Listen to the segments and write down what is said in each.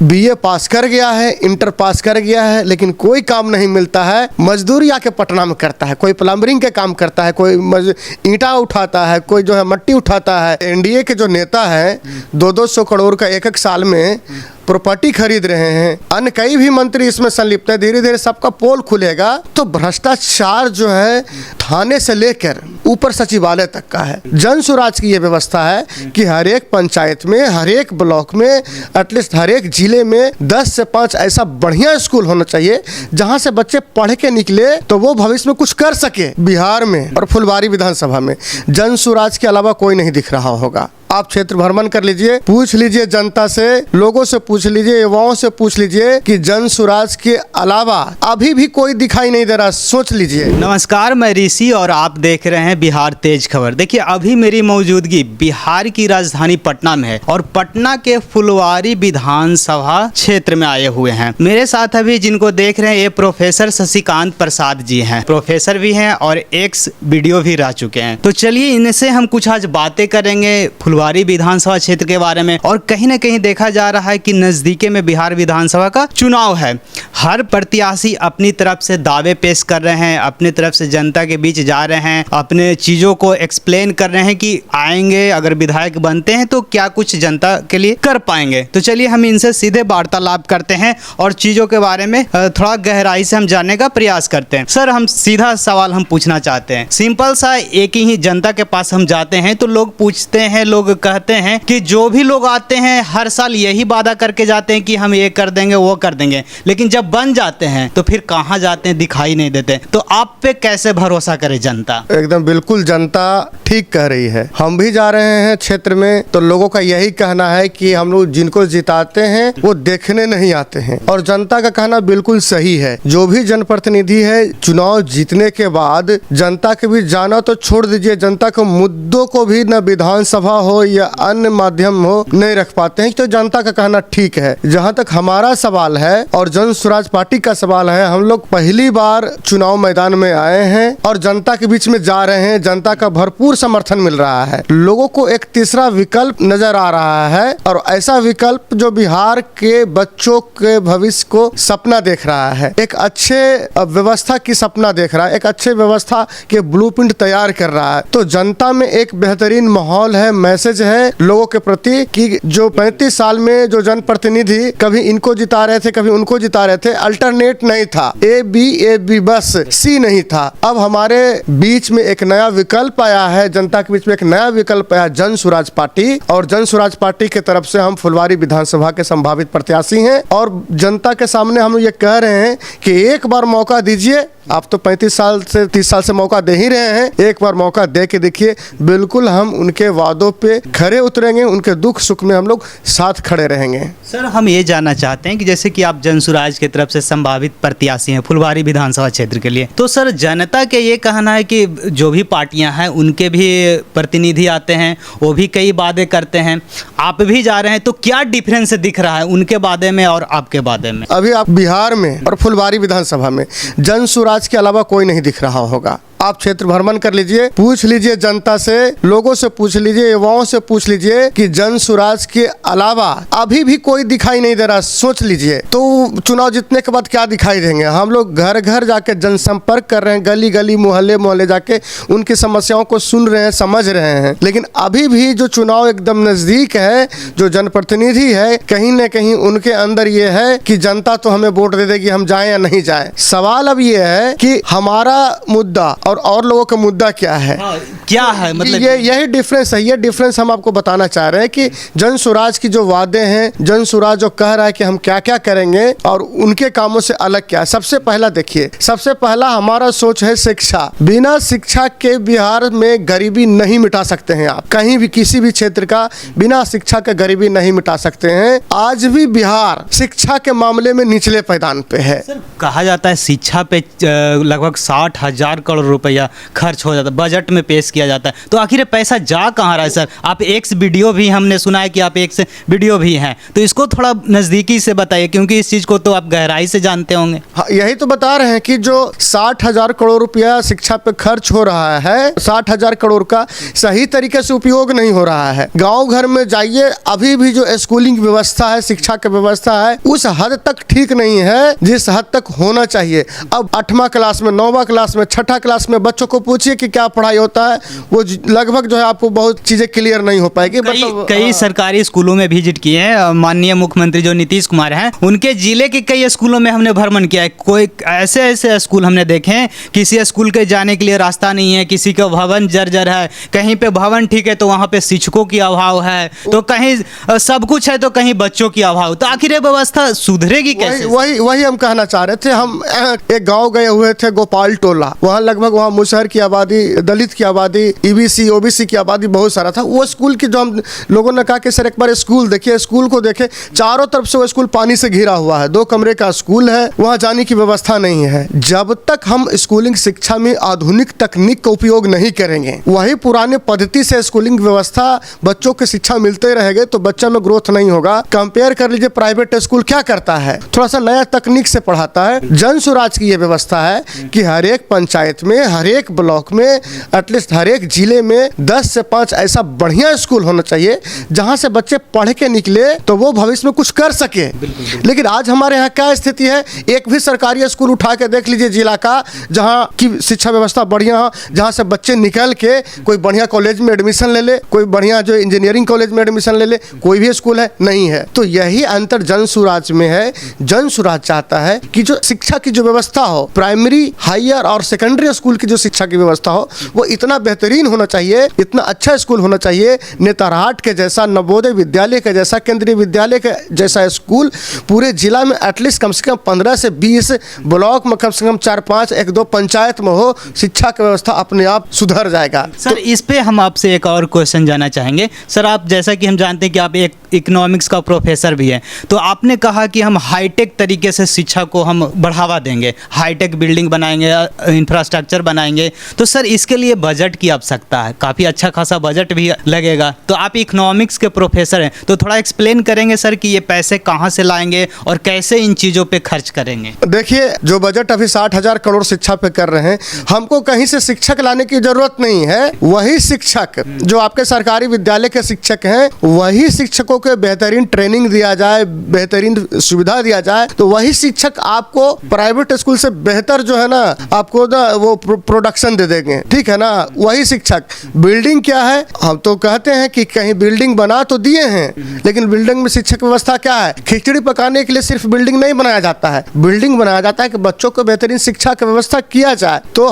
BA पास कर गया है, इंटर पास कर गया है, लेकिन कोई काम नहीं मिलता है। मजदूरी आके पटना में करता है, कोई प्लम्बरिंग के काम करता है, कोई ईंटा उठाता है, कोई जो है मट्टी उठाता है। एनडीए के जो नेता हैं 200-200 करोड़ का एक साल में प्रॉपर्टी खरीद रहे हैं। अन्य कई भी मंत्री इसमें संलिप्त है। धीरे धीरे सबका पोल खुलेगा तो भ्रष्टाचार जो है थाने से लेकर ऊपर सचिवालय तक का है। जन सुराज की ये व्यवस्था है कि हर एक पंचायत में, हर एक ब्लॉक में, एटलीस्ट हर एक जिले में 10 से 5 ऐसा बढ़िया स्कूल होना चाहिए जहां से बच्चे पढ़ के निकले तो वो भविष्य में कुछ कर सके। बिहार में और फुलवारी विधानसभा में जन सुराज के अलावा कोई नहीं दिख रहा होगा। आप क्षेत्र भ्रमण कर लीजिए, पूछ लीजिए जनता से, लोगों से पूछ लीजिए, युवाओं से पूछ लीजिए कि जन सुराज के अलावा अभी भी कोई दिखाई नहीं दे रहा। सोच लीजिए। नमस्कार, मैं ऋषि और आप देख रहे हैं बिहार तेज खबर। देखिए, अभी मेरी मौजूदगी बिहार की राजधानी पटना में है और पटना के फुलवारी विधानसभा क्षेत्र में आए हुए हैं। मेरे साथ अभी जिनको देख रहे हैं ये प्रोफेसर शशिकांत प्रसाद जी हैं। प्रोफेसर भी हैं और एक्स वीडियो भी रह चुके हैं। तो चलिए इनसे हम कुछ आज बातें करेंगे फुलवारी विधानसभा क्षेत्र के बारे में। और कहीं ना कहीं देखा जा रहा है कि नजदीके में बिहार विधानसभा का चुनाव है। हर प्रत्याशी अपनी तरफ से दावे पेश कर रहे हैं, अपनी तरफ से जनता के बीच जा रहे हैं, अपने चीज़ों को एक्सप्लेन कर रहे हैं कि आएंगे, अगर विधायक बनते हैं तो क्या कुछ जनता के लिए कर पाएंगे। तो चलिए हम इनसे सीधे वार्तालाप करते हैं और चीज़ों के बारे में थोड़ा गहराई से हम जानने का प्रयास करते हैं। सर, हम सीधा सवाल हम पूछना चाहते हैं, सिंपल सा। एक ही जनता के पास हम जाते हैं तो लोग पूछते हैं, लोग कहते हैं कि जो भी लोग आते हैं हर साल यही वादा करके जाते हैं कि हम ये कर देंगे, वो कर देंगे, लेकिन जब बन जाते हैं तो फिर कहाँ जाते हैं, दिखाई नहीं देते। तो आप पे कैसे भरोसा करे जनता? एकदम बिल्कुल जनता ठीक कह रही है। हम भी जा रहे हैं क्षेत्र में तो लोगों का यही कहना है कि हम लोग जिनको जिताते हैं वो देखने नहीं आते हैं। और जनता का कहना बिल्कुल सही है। जो भी जनप्रतिनिधि है चुनाव जीतने के बाद जनता के बीच जाना तो छोड़ दीजिए, जनता के मुद्दों को भी न विधानसभा हो या अन्य माध्यम हो नहीं रख पाते हैं। तो जनता का कहना ठीक है। जहां तक हमारा सवाल है और जन स्वराज पार्टी का सवाल है, हम लोग पहली बार चुनाव मैदान में आए हैं और जनता के बीच में जा रहे हैं। जनता का भरपूर समर्थन मिल रहा है। लोगों को एक तीसरा विकल्प नजर आ रहा है और ऐसा विकल्प जो बिहार के बच्चों के भविष्य को सपना देख रहा है, एक अच्छे व्यवस्था की सपना देख रहा है, एक अच्छे व्यवस्था के ब्लूप्रिंट तैयार कर रहा है। तो जनता में एक बेहतरीन माहौल है, मैसेज है लोगों के प्रति कि जो 35 साल में जो जनप्रतिनिधि कभी इनको जिता रहे थे, कभी उनको जिता रहे थे, अल्टरनेट नहीं था, ए बी बस सी नहीं था। अब हमारे बीच में एक नया विकल्प आया है, जनता के बीच में एक नया विकल्प आया, जन सुराज पार्टी। और जन सुराज पार्टी की तरफ से हम फुलवारी विधानसभा के संभावित प्रत्याशी हैं और जनता के सामने हम ये कह रहे हैं कि एक बार मौका दीजिए। आप तो 35 साल से 30 साल से मौका दे ही रहे हैं, एक बार मौका दे के देखिए। बिल्कुल हम उनके वादों पे खरे उतरेंगे, उनके दुख सुख में हम लोग साथ खड़े रहेंगे। सर, हम ये जानना चाहते हैं कि जैसे कि आप जन सुराज की तरफ से संभावित प्रत्याशी हैं फुलवारी विधानसभा क्षेत्र के लिए, तो सर जनता के ये कहना है कि जो भी पार्टियां हैं उनके भी प्रतिनिधि आते हैं, वो भी कई वादे करते हैं, आप भी जा रहे हैं, तो क्या डिफरेंस दिख रहा है उनके वादे में और आपके वादे में? अभी आप बिहार में और फुलवारी विधानसभा में जन सुराज के अलावा कोई नहीं दिख रहा होगा। आप क्षेत्र भ्रमण कर लीजिए, पूछ लीजिए जनता से, लोगों से पूछ लीजिए, युवाओं से पूछ लीजिए कि जन सुराज के अलावा अभी भी कोई दिखाई नहीं दे रहा। सोच लीजिए। तो चुनाव जीतने के बाद क्या दिखाई देंगे? हम लोग घर घर जाके जनसंपर्क कर रहे हैं, गली गली मोहल्ले मोहल्ले जाके उनकी समस्याओं को सुन रहे हैं, समझ रहे हैं। लेकिन अभी भी जो चुनाव एकदम नजदीक है, जो जनप्रतिनिधि है, कहीं न कहीं उनके अंदर ये है कि जनता तो हमें वोट दे देगी, हम जाए या नहीं जाए। सवाल अब ये है कि हमारा मुद्दा और लोगों का मुद्दा क्या है? क्या है मतलब यही डिफरेंस है। ये डिफरेंस हम आपको बताना चाह रहे हैं कि जन सुराज की जो वादे हैं, जन सुराज जो कह रहा है कि हम क्या क्या करेंगे और उनके कामों से अलग क्या है। सबसे पहला देखिए, सबसे पहला हमारा सोच है शिक्षा। बिना शिक्षा के बिहार में गरीबी नहीं मिटा सकते हैं आप। कहीं भी किसी भी क्षेत्र का बिना शिक्षा के गरीबी नहीं मिटा सकते हैं। आज भी बिहार शिक्षा के मामले में निचले पैदान पे है। सर, कहा जाता है शिक्षा पे लगभग 60,000 करोड़ रुपया खर्च हो जाता है, बजट में पेश किया जाता है। तो आखिर ये पैसा जा कहाँ रहा है सर? आप एक्स वीडियो भी, हमने सुना है कि आप एक्स वीडियो भी हैं, तो इसको थोड़ा नज़दीकी से बताइए, क्योंकि इस चीज़ को तो आप गहराई से जानते होंगे। हाँ, यही तो बता रहे हैं कि जो 60,000 करोड़ रुपया शिक्षा पे खर्च हो रहा है, 60,000 करोड़ का सही तरीके से उपयोग नहीं हो रहा है। गांव घर में जाइए, अभी भी जो स्कूलिंग व्यवस्था है, शिक्षा की व्यवस्था है, उस हद तक ठीक नहीं है जिस हद तक होना चाहिए। अब 8वां क्लास में, 9वां क्लास में, 6ठा क्लास में बच्चों को पूछिए कि क्या पढ़ाई होता है, वो लगभग जो है आपको बहुत चीजें क्लियर नहीं हो पाएगी। कई सरकारी स्कूलों में विजिट किए हैं, माननीय मुख्यमंत्री जो नीतीश कुमार हैं, उनके जिले के कई स्कूलों में हमने भ्रमण किया है। कोई ऐसे स्कूल हमने देखे हैं, किसी स्कूल के जाने के लिए रास्ता नहीं है, किसी का भवन जर्जर है, कहीं पे भवन ठीक है तो वहाँ पे शिक्षकों की अभाव है, तो कहीं सब कुछ है तो कहीं बच्चों की अभाव। तो आखिर ये व्यवस्था सुधरेगी कैसे? वही हम कहना चाह रहे थे। हम एक गांव गए हुए थे, गोपाल टोला, वहाँ लगभग वहाँ मुसहर की आबादी, दलित की आबादी, ईबीसी ओबीसी की आबादी बहुत सारा था। वो स्कूल की जो हम लोगों ने कहा कि सर एक बार स्कूल देखिए, स्कूल को देखे, चारों तरफ से वो स्कूल पानी से घिरा हुआ है, 2 कमरे का स्कूल है, वहाँ जाने की व्यवस्था नहीं है। जब तक हम स्कूलिंग शिक्षा में आधुनिक तकनीक का उपयोग नहीं करेंगे, वही पुराने पद्धति से स्कूलिंग व्यवस्था बच्चों को शिक्षा मिलते रहेंगे, तो बच्चा में ग्रोथ नहीं होगा। कंपेयर कर लीजिए, प्राइवेट स्कूल क्या करता है, थोड़ा सा नया तकनीक से पढ़ाता है। जन स्वराज की यह व्यवस्था है कि हर एक पंचायत में, हर एक ब्लॉक में, एटलीस्ट हर एक जिले में 10 से 5 ऐसा बढ़िया स्कूल होना चाहिए जहां से बच्चे पढ़ के निकले तो वो भविष्य में कुछ कर सके। लेकिन आज हमारे यहाँ क्या स्थिति है, एक भी सरकारी स्कूल उठा के देख लीजिए जिला का, जहाँ की शिक्षा व्यवस्था बढ़िया हो, जहाँ से बच्चे निकल के कोई बढ़िया कॉलेज में एडमिशन ले ले, कोई बढ़िया जो इंजीनियरिंग कॉलेज में एडमिशन ले ले, कोई भी स्कूल है नहीं है। तो यही अंतर जन स्वराज में है। जन स्वराज चाहता है कि जो शिक्षा की जो व्यवस्था हो, प्राइमरी, हायर और सेकेंडरी स्कूल की जो शिक्षा की व्यवस्था हो, वो इतना बेहतरीन होना चाहिए, इतना अच्छा स्कूल होना चाहिए, नेतरहाट के जैसा, नवोदय विद्यालय के जैसा, केंद्रीय विद्यालय के जैसा स्कूल पूरे जिला में एटलीस्ट कम से कम 15 से 20, ब्लॉक में कम से कम 4-5, 1-2 पंचायत में हो, शिक्षा की व्यवस्था अपने आप सुधर जाएगा। सर इस पे हम आपसे एक और क्वेश्चन जानना चाहेंगे। सर आप, जैसा कि हम जानते हैं कि आप एक इकोनॉमिक्स का प्रोफेसर भी हैं, तो आपने कहा कि हम हाईटेक तरीके से शिक्षा को हम बढ़ावा देंगे, हाईटेक बिल्डिंग बनाएंगे, इंफ्रास्ट्रक्चर बनाएंगे, तो सर इसके लिए बजट की आवश्यकता है, काफ़ी अच्छा खासा बजट भी लगेगा। तो आप इकोनॉमिक्स के प्रोफेसर हैं, तो थोड़ा एक्सप्लेन करेंगे सर कि ये पैसे कहाँ से लाएंगे और कैसे इन चीज़ों पे खर्च करेंगे? देखिए, जो बजट अभी 60,000 करोड़ शिक्षा पे कर रहे हैं, हमको कहीं से शिक्षक लाने की जरूरत नहीं है। वही शिक्षक जो आपके सरकारी विद्यालय के शिक्षक हैं, वही शिक्षकों को बेहतरीन ट्रेनिंग दिया जाए, बेहतरीन सुविधा दिया जाए, तो वही शिक्षक आपको प्राइवेट स्कूल से बेहतर जो है ना, आपको ना वो प्रोडक्शन दे देंगे, ठीक है ना। वही शिक्षक, बिल्डिंग क्या है, हम तो कहते हैं कि कहीं बिल्डिंग बना तो दिए हैं, लेकिन बिल्डिंग में शिक्षक व्यवस्था क्या है? खिचड़ी पकाने के लिए सिर्फ बिल्डिंग नहीं बनाया जाता है, बिल्डिंग बनाया जाता है कि बच्चों को बेहतरीन शिक्षा की व्यवस्था किया जाए। तो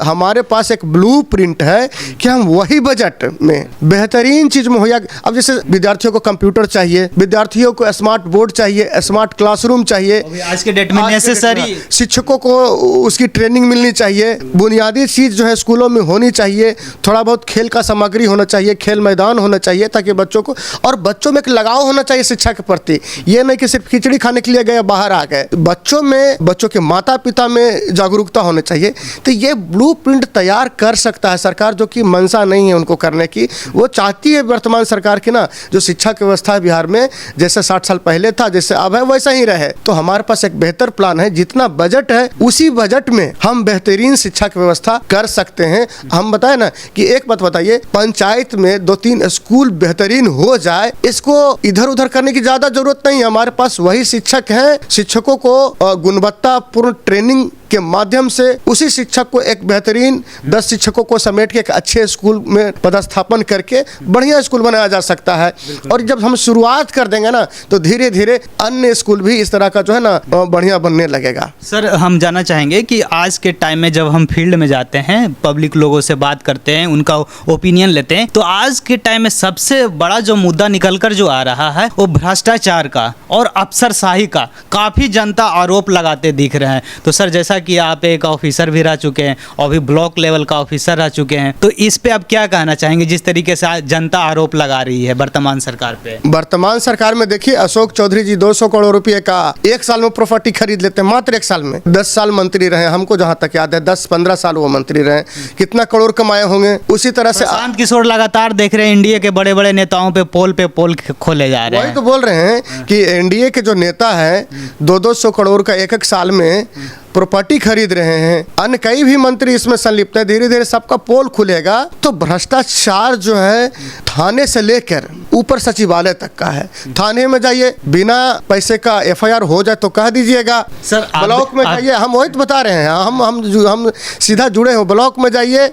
हमारे पास एक ब्लूप्रिंट है कि हम वही बजट में बेहतरीन चीज मुहैया, अब जैसे विद्यार्थियों को कंप्यूटर चाहिए, विद्यार्थियों को स्मार्ट बोर्ड चाहिए, स्मार्ट क्लासरूम चाहिए, आज के डेट में नेसेसरी, शिक्षकों को उसकी ट्रेनिंग मिलनी चाहिए, बुनियादी चीज जो है स्कूलों में होनी चाहिए, थोड़ा बहुत खेल का सामग्री होना चाहिए, खेल मैदान होना चाहिए, ताकि बच्चों को, और बच्चों में एक लगाव होना चाहिए शिक्षा के प्रति। ये नहीं कि सिर्फ खिचड़ी खाने के लिए गए बाहर आ गए, बच्चों में, बच्चों के माता पिता में जागरूकता होनी चाहिए। तो ये ब्लूप्रिंट तैयार कर सकता है सरकार, जो कि मंशा नहीं है उनको करने की। वो चाहती है वर्तमान सरकार की ना, जो शिक्षा की व्यवस्था है बिहार में, जैसे 60 साल पहले था, जैसे अब है, वैसा ही रहे। तो हमारे पास एक बेहतर प्लान है, जितना बजट है उसी बजट में हम बेहतरीन शिक्षा की व्यवस्था कर सकते हैं। हम बताए ना कि एक बात बताइए, पंचायत में 2-3 स्कूल बेहतरीन हो जाए, इसको इधर उधर करने की ज्यादा जरूरत नहीं है। हमारे पास वही शिक्षक हैं, शिक्षकों को गुणवत्तापूर्ण ट्रेनिंग के माध्यम से उसी शिक्षक को एक बेहतरीन 10 शिक्षकों को समेट के एक अच्छे स्कूल में पदस्थापन करके बढ़िया स्कूल बनाया जा सकता है। और जब हम शुरुआत कर देंगे ना, तो धीरे धीरे अन्य स्कूल भी इस तरह का जो है ना बढ़िया बनने लगेगा। सर हम जानना चाहेंगे कि आज के टाइम में जब हम फील्ड में जाते हैं, पब्लिक लोगों से बात करते हैं, उनका ओपिनियन लेते हैं, तो आज के टाइम में सबसे बड़ा जो मुद्दा निकल कर जो आ रहा है वो भ्रष्टाचार का और अफसरशाही का काफ़ी जनता आरोप लगाते दिख रहे हैं। तो सर जैसा कि आप एक ऑफिसर भी रह चुके हैं और भी ब्लॉक लेवल का ऑफिसर रह चुके हैं, तो इस पे आप क्या कहना चाहेंगे जिस तरीके से आज जनता आरोप लगा रही है वर्तमान सरकार पे? वर्तमान सरकार में देखिए, अशोक चौधरी जी 200 करोड़ रुपए का एक साल में प्रॉपर्टी खरीद लेते हैं, मात्र एक साल में। 10 साल मंत्री रहे, हमको जहां तक याद है 10-15 साल वो मंत्री रहे, कितना करोड़ कमाए होंगे। उसी तरह से प्रशांत किशोर लगातार देख रहे हैं इंडिया के बड़े बड़े नेताओं पे पोल खोले जा रहे वही हैं। तो बोल रहे हैं कि एनडीए के जो नेता है 200 करोड़ का एक साल में प्रॉपर्टी खरीद रहे हैं। अन्य कई भी मंत्री इसमें संलिप्त है। धीरे धीरे सबका पोल खुलेगा तो भ्रष्टाचार जो है थाने से लेकर ऊपर सचिवालय तक का है। थाने में जाइए, बिना पैसे का एफआईआर हो जाए तो कह दीजिएगा। सर, ब्लॉक में जाइए, हम वही तो बता रहे हैं, हम सीधा जुड़े हो। ब्लॉक में जाइए,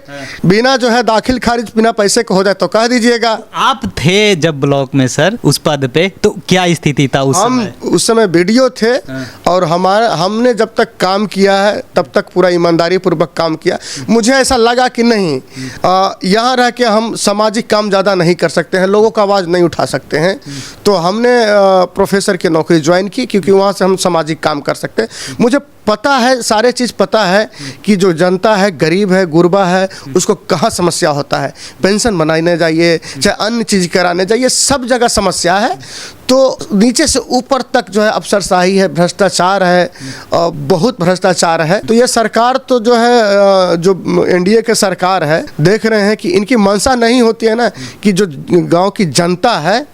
बिना जो है दाखिल खारिज बिना पैसे का हो जाए तो कह दीजिएगा। आप थे जब ब्लॉक में सर उस पद पे, तो क्या स्थिति था उस समय? हम उस समय वीडियो थे और हमने जब तक काम किया है तब तक पूरा ईमानदारी पूर्वक काम किया। मुझे ऐसा लगा कि नहीं, यहाँ रह के हम सामाजिक काम ज़्यादा नहीं कर सकते हैं, लोगों का आवाज़ नहीं उठा सकते हैं, तो हमने प्रोफेसर की नौकरी ज्वाइन की, क्योंकि वहाँ से हम सामाजिक काम कर सकते हैं। मुझे पता है, सारे चीज़ पता है कि जो जनता है, गरीब है, गुरबा है, उसको कहाँ समस्या होता है। पेंशन बनाने जाइए, चाहे अन्य चीज़ कराने जाइए, सब जगह समस्या है। तो नीचे से ऊपर तक जो है अफसरशाही है, भ्रष्टाचार है, बहुत भ्रष्टाचार है। तो ये सरकार तो जो है, जो एनडीए के सरकार है, देख रहे हैं कि इनकी मंशा नहीं होती है ना कि जो गांव की जनता है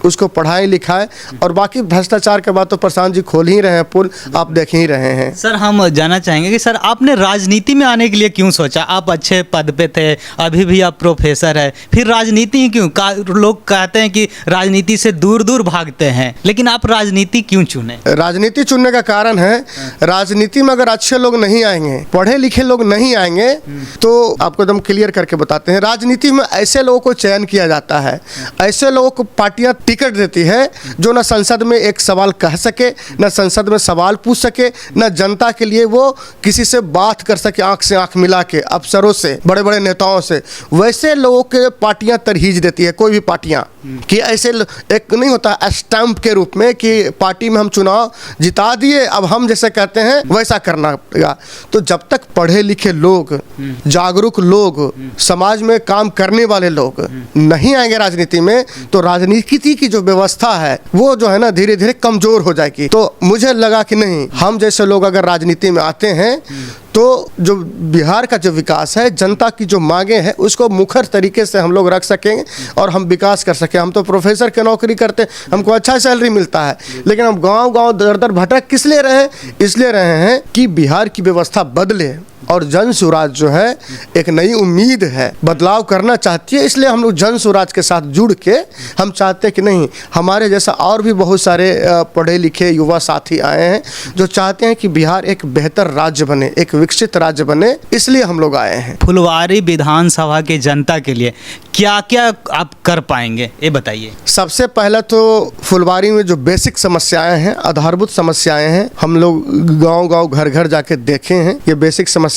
उसको पढ़ाई लिखाए, और बाकी भ्रष्टाचार के बाद तो प्रशांत जी खोल ही रहे हैं पुल, आप देख ही रहे हैं। सर, हम जानना चाहेंगे कि सर आपने राजनीति में आने के लिए क्यों सोचा? आप अच्छे पद पे थे, अभी भी आप प्रोफेसर है, फिर राजनीति ही क्यों? लोग कहते हैं कि राजनीति से दूर दूर भागते हैं, लेकिन आप राजनीति क्यों चुने? राजनीति चुनने का कारण है, राजनीति में अगर अच्छे लोग नहीं आएंगे, पढ़े लिखे लोग नहीं आएंगे, तो आपको एकदम क्लियर करके बताते हैं, राजनीति में ऐसे लोगों को चयन किया जाता है, ऐसे लोगों को पार्टियां टिकट देती है जो ना संसद में एक सवाल कह सके, ना संसद में सवाल पूछ सके, ना जनता के लिए वो किसी से बात कर सके आंख से आंख मिला के, अफसरों से, बड़े बड़े नेताओं से। वैसे लोगों के पार्टियां तरहीज देती है, कोई भी पार्टियां, कि ऐसे एक नहीं होता स्टैंप के रूप में कि पार्टी में हम चुनाव जिता दिए, अब हम जैसे कहते हैं वैसा करना पड़ेगा। तो जब तक पढ़े लिखे लोग, जागरूक लोग, समाज में काम करने वाले लोग नहीं आएंगे राजनीति में, तो राजनीति की जो व्यवस्था है वो जो है ना धीरे धीरे कमजोर हो जाएगी। तो मुझे लगा कि नहीं, हम जैसे लोग अगर राजनीति में आते हैं तो जो बिहार का जो विकास है, जनता की जो मांगे हैं, उसको मुखर तरीके से हम लोग रख सकेंगे और हम विकास कर सकें। हम तो प्रोफेसर की नौकरी करते, हमको अच्छा सैलरी मिलता है, लेकिन हम गांव गांव दर दर भटक किस लिए रहे? इसलिए रहे हैं कि बिहार की व्यवस्था बदले और जन स्वराज जो है एक नई उम्मीद है, बदलाव करना चाहती है। इसलिए हम लोग जन स्वराज के साथ जुड़ के हम चाहते हैं कि नहीं, हमारे जैसा और भी बहुत सारे पढ़े लिखे युवा साथी आए हैं जो चाहते हैं कि बिहार एक बेहतर राज्य बने, एक विकसित राज्य बने, इसलिए हम लोग आए हैं। फुलवारी विधानसभा के जनता के लिए क्या क्या आप कर पाएंगे, ये बताइए। सबसे पहले तो फुलवारी में जो बेसिक समस्याएं हैं, आधारभूत समस्याएं हैं, हम लोग गांव गांव घर घर जाके देखे हैं। ये बेसिक समस्या,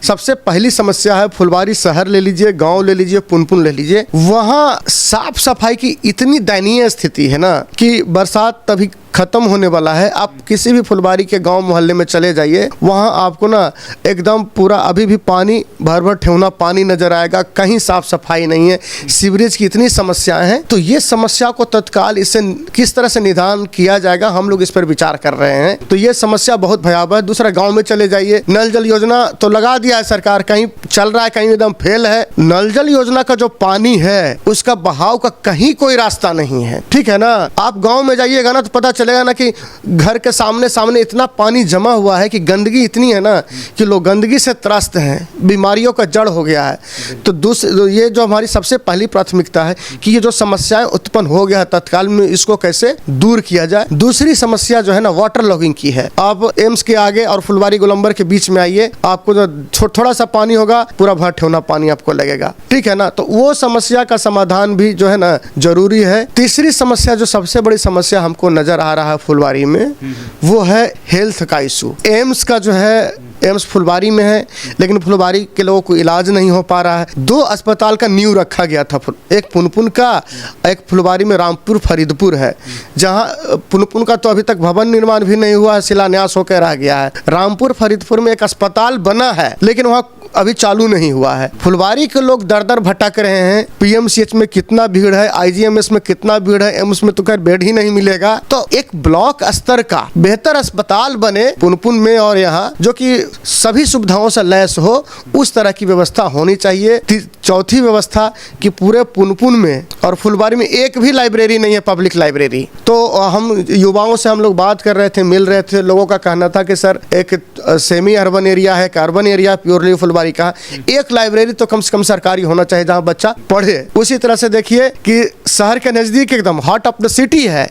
सबसे पहली समस्या है फुलवारी शहर ले लीजिए, गांव ले लीजिए, पुनपुन ले लीजिए, वहाँ साफ सफाई की इतनी दयनीय स्थिति है ना कि बरसात तभी खत्म होने वाला है। आप किसी भी फुलवारी के गांव मोहल्ले में चले जाइए, वहाँ आपको ना एकदम पूरा अभी भी पानी भर भर ठेवना पानी नजर आएगा, कहीं साफ सफाई नहीं है, सीवरेज की इतनी समस्याएं हैं। तो ये समस्या को तत्काल इससे किस तरह से निदान किया जाएगा, हम लोग इस पर विचार कर रहे हैं। तो ये समस्या बहुत भयावह है। दूसरा, गाँव में चले जाइए, नल जल योजना तो लगा दिया है सरकार, कहीं चल रहा है, कहीं एकदम फेल है। नल जल योजना का जो पानी है उसका बहाव का कहीं कोई रास्ता नहीं है, ठीक है ना। आप गाँव में जाइएगा ना तो पता चलेगा ना कि घर के सामने इतना पानी जमा हुआ है कि गंदगी इतनी है ना कि लोग गंदगी से त्रस्त हैं, बीमारियों का जड़ हो गया है। तो ये जो हमारी सबसे पहली प्राथमिकता है कि ये जो समस्याएं उत्पन्न हो गया है तत्काल में इसको कैसे दूर किया जाए। दूसरी समस्या जो है ना वाटर लॉगिंग की है। आप एम्स के आगे और फुलवारी गोलंबर के बीच में आइए, आपको जो थोड़ा सा पानी होगा पूरा भर ठेवना पानी आपको लगेगा, ठीक है ना। तो वो समस्या का समाधान भी जो है ना जरूरी है। तीसरी समस्या जो सबसे बड़ी समस्या हमको नजर आ रहा है फुलवारी में, वो है हेल्थ का इशू। एम्स का जो है एम्स फुलवारी में है, लेकिन फुलवारी के लोगों को इलाज नहीं हो पा रहा है। 2 अस्पताल का नींव रखा गया था, एक पुनपुन का, एक फुलवारी में रामपुर फरीदपुर है, जहां पुनपुन का तो अभी तक भवन निर्माण भी नहीं हुआ है, शिलान्यास होकर रह गया है। रामपुर फरीदपुर में एक अस्पताल बना है, लेकिन वहाँ अभी चालू नहीं हुआ है। फुलवारी के लोग दर दर भटक रहे हैं। पीएमसीएच में कितना भीड़ है, आईजीएमएस में कितना भीड़ है, एम्स में तो खैर बेड ही नहीं मिलेगा। तो एक ब्लॉक स्तर का बेहतर अस्पताल बने पुनपुन में, और यहाँ जो कि सभी सुविधाओं से लैस हो, उस तरह की व्यवस्था होनी चाहिए। चौथी व्यवस्था कि पूरे पुनपुन में और फुलवारी में एक भी लाइब्रेरी नहीं है, पब्लिक लाइब्रेरी। तो हम युवाओं से हम लोग बात कर रहे थे, मिल रहे थे, लोगों का कहना था कि सर एक सेमी अर्बन एरिया है, एक अर्बन एरिया प्योरली फुलवारी का, एक लाइब्रेरी तो कम से कम सरकारी होना चाहिए जहां बच्चा पढ़े। उसी तरह से देखिए कि शहर के नजदीक एकदम हार्ट ऑफ द सिटी है,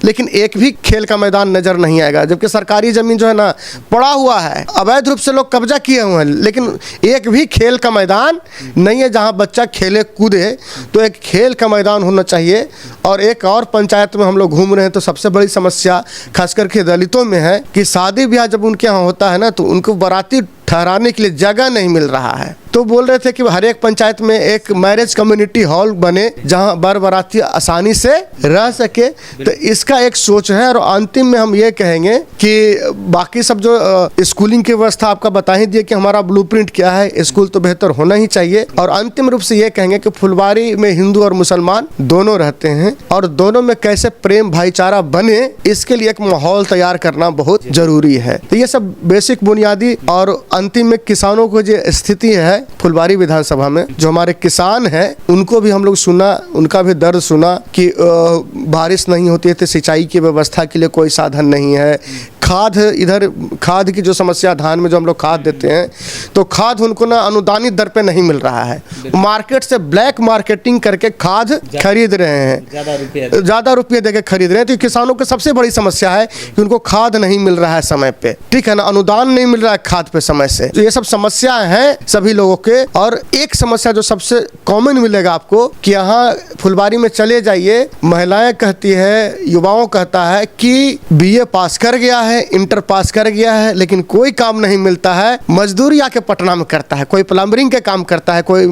लेकिन एक भी खेल का मैदान नजर नहीं आएगा, जबकि सरकारी जमीन जो है ना पड़ा हुआ है, अवैध रूप से लोग कब्जा किए हुए हैं, लेकिन एक भी खेल का मैदान नहीं है जहां बच्चा खेले कूदे। तो एक खेल का मैदान होना चाहिए। और एक और पंचायत में हम लोग घूम रहे हैं तो सबसे बड़ी समस्या खास करके दलितों में है कि शादी ब्याह जब उनके यहाँ होता है ना, तो उनको बाराती ठहराने के लिए जगह नहीं मिल रहा है। तो बोल रहे थे कि हर एक पंचायत में एक मैरिज कम्युनिटी हॉल बने जहां बर बाराती आसानी से रह सके। तो इसका एक सोच है। और अंतिम में हम ये कहेंगे कि बाकी सब जो स्कूलिंग की व्यवस्था आपका बता ही दिए कि हमारा ब्लूप्रिंट क्या है, स्कूल तो बेहतर होना ही चाहिए। और अंतिम रूप से ये कहेंगे कि फुलवारी में हिंदू और मुसलमान दोनों रहते हैं, और दोनों में कैसे प्रेम भाईचारा बने, इसके लिए एक माहौल तैयार करना बहुत जरूरी है। तो ये सब बेसिक बुनियादी। और अंतिम में किसानों को जो स्थिति है फुलवारी विधानसभा में, जो हमारे किसान हैं उनको भी हम लोग सुना, उनका भी दर्द सुना कि बारिश नहीं होती है तो सिंचाई की व्यवस्था के लिए कोई साधन नहीं है। खाद, इधर खाद की जो समस्या, धान में जो हम लोग खाद देते हैं तो खाद उनको ना अनुदानित दर पे नहीं मिल रहा है, मार्केट से ब्लैक मार्केटिंग करके खाद खरीद रहे हैं, ज़्यादा रुपये देके खरीद रहे हैं। तो किसानों की सबसे बड़ी समस्या है कि उनको खाद नहीं मिल रहा है समय पे, ठीक है ना, अनुदान नहीं मिल रहा है खाद पे समय से। तो ये सब समस्याएं हैं सभी लोगों के। और एक समस्या जो सबसे कॉमन मिलेगा आपको कि यहाँ फुलवारी में चले जाइए, महिलाएं कहती है, युवाओं कहता है कि बीए पास कर गया है, इंटर पास कर गया है, लेकिन कोई काम नहीं मिलता है। मजदूरी आके पटना में करता है, कोई प्लम्बरिंग के काम करता है, कोई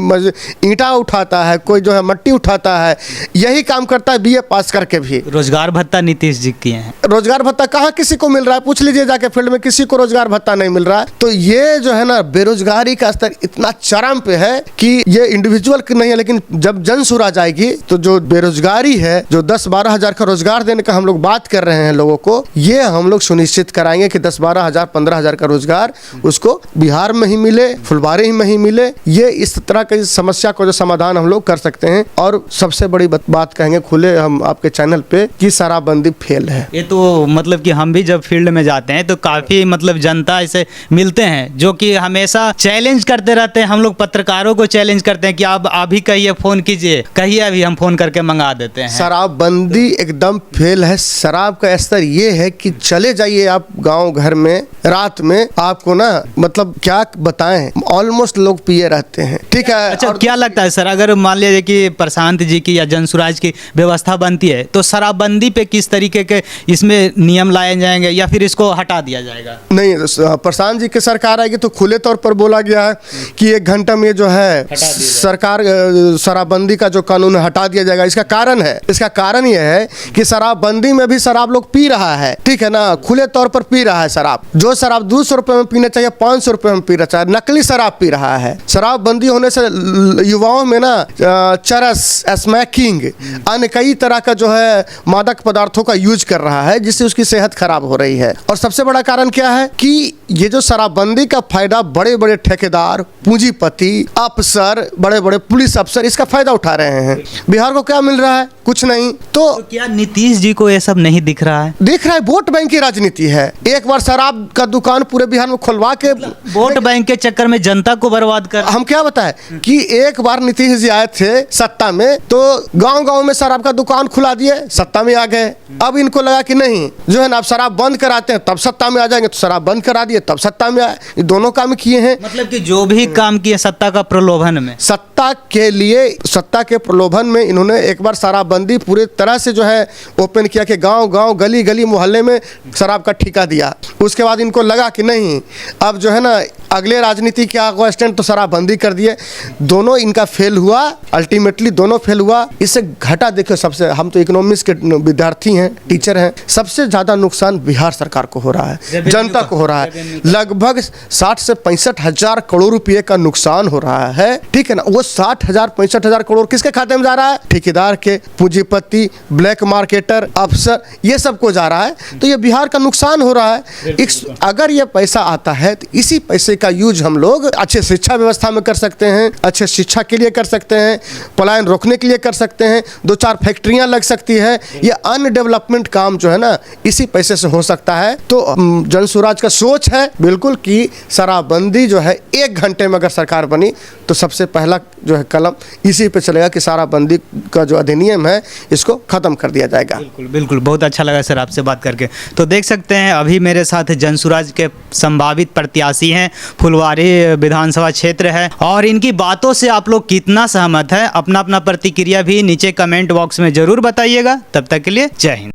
ईंटा उठाता है, कोई जो है मट्टी उठाता है, यही काम करता है बीए पास करके भी। रोजगार भत्ता नीतीश जी किए हैं, रोजगार भत्ता कहाँ किसी को मिल रहा है, पूछ लीजिए जाके फील्ड में, किसी को रोजगार भत्ता नहीं मिल रहा है। तो ये जो है ना, बेरोजगारी का स्तर इतना चरम पे है कि ये इंडिविजुअल नहीं है, लेकिन जब जनसुर आ जाएगी तो जो बेरोजगारी है, जो 10-12 हजार का रोजगार देने का हम लोग बात कर रहे हैं लोगों को, ये हम लोग सुनिश्चित कराएंगे कि 10-12 हजार 15 हजार का रोजगार उसको बिहार में ही मिले, फुलवारी में ही मिले। ये इस तरह की समस्या को जो समाधान हम लोग कर सकते हैं। और सबसे बड़ी बात कहेंगे खुले हम आपके चैनल पे कि शराबबंदी फेल है। ये तो मतलब कि हम भी जब फील्ड में जाते हैं तो काफ़ी मतलब जनता ऐसे मिलते हैं जो कि हमेशा चैलेंज करते रहते हैं। हम लोग पत्रकारों को चैलेंज करते हैं कि आप अभी कहिए, फ़ोन कीजिए, कहिए, अभी हम फ़ोन करके मंगा देते हैं। शराबबंदी एकदम फेल है। शराब का स्तर ये है कि चले जाइए आप गांव घर में रात में, आपको ना मतलब क्या बताएं, ऑलमोस्ट लोग पिए रहते हैं, ठीक है। अच्छा, क्या लगता है सर, अगर मान लीजिए कि प्रशांत जी की या जनसुराज की व्यवस्था बनती है तो शराबबंदी पे किस तरीके के इसमें नियम लाए जाएंगे या फिर इसको हटा दिया जाएगा? नहीं, प्रशांत जी की सरकार आएगी तो खुले तौर पर बोला गया है कि 1 घंटा में जो है सरकार शराबबंदी का जो कानून हटा दिया जाएगा। इसका कारण यह है कि शराबबंदी में भी शराब लोग पी रहा है, ठीक है ना, खुले तौर पर पी रहा है शराब। जो शराब 200 रुपये में पीना चाहिए 500 रुपये में पी रहा है, नकली शराब पी रहा है। शराबबंदी होने से युवाओं में ना चरस, स्मैकिंग, अन्य कई तरह का जो है मादक पदार्थों का यूज कर रहा है, जिससे उसकी सेहत खराब हो रही है। और सबसे बड़ा कारण क्या है कि ये जो शराबबंदी का फायदा बड़े बड़े ठेकेदार, पूंजीपति, अफसर, बड़े बड़े पुलिस अफसर इसका फायदा उठा रहे हैं। बिहार को क्या मिल रहा है? कुछ नहीं। तो क्या नीतीश जी को ये सब नहीं दिख रहा है? दिख रहा है, वोट बैंक की राजनीति है। एक बार शराब का दुकान पूरे बिहार में खुलवा के वोट बैंक के चक्कर में जनता को बर्बाद कर। हम क्या बताएं कि एक बार नीतीश जी आए थे सत्ता में तो गांव गांव में शराब का दुकान खुला दिए, सत्ता में आ गए। अब इनको लगा कि नहीं जो है ना, आप शराब बंद कराते हैं तब सत्ता में आ जाएंगे, तो शराब बंद करा दिए तब सत्ता में आए। दोनों काम किए हैं, मतलब कि जो भी काम किए सत्ता का प्रलोभन में, सत्ता सत्ता के लिए, सत्ता के प्रलोभन में इन्होंने एक बार शराबबंदी पूरे तरह से जो है ओपन किया कि गांव-गांव, गली-गली, मोहल्ले में शराब का ठेका दिया। उसके बाद इनको लगा कि नहीं, अब जो है ना अगले राजनीति के आगे स्टैंड तो शराबबंदी कर दिए। दोनों इनका फेल हुआ, अल्टीमेटली दोनों फेल हुआ। इससे घटा देखिए, सबसे, हम तो इकोनॉमिक्स के विद्यार्थी हैं, टीचर हैं, सबसे ज़्यादा नुकसान बिहार सरकार को हो रहा है, जनता को हो रहा है। लगभग 60 से 65 हजार करोड़ रुपये का नुकसान हो रहा है, ठीक है ना। वो 60,000 65,000 करोड़ किसके खाते में जा रहा है? ठेकेदार के, पूंजीपति, ब्लैक मार्केटर, अफसर, ये सबको जा रहा है। तो ये बिहार का नुकसान हो रहा है। अगर ये पैसा आता है तो इसी पैसे का यूज हम लोग अच्छे शिक्षा व्यवस्था में कर सकते हैं, अच्छे शिक्षा के लिए कर सकते हैं, पलायन रोकने के लिए कर सकते हैं, 2-4 फैक्ट्रियां लग सकती है। ये अन्य डेवलपमेंट काम जो है ना इसी पैसे से हो सकता है। तो जन स्वराज का सोच है बिल्कुल कि शराबबंदी जो है 1 घंटे में अगर सरकार बनी तो सबसे पहला जो है कलम इसी पे चलेगा कि शराबबंदी का जो अधिनियम है इसको खत्म कर दिया जाएगा। बिल्कुल बिल्कुल, बहुत अच्छा लगा सर आपसे बात करके। तो देख सकते हैं अभी मेरे साथ जनसुराज के संभावित प्रत्याशी हैं, फुलवारी विधानसभा क्षेत्र है, और इनकी बातों से आप लोग कितना सहमत है, अपना अपना प्रतिक्रिया भी नीचे कमेंट बॉक्स में जरूर बताइएगा। तब तक के लिए जय हिंद।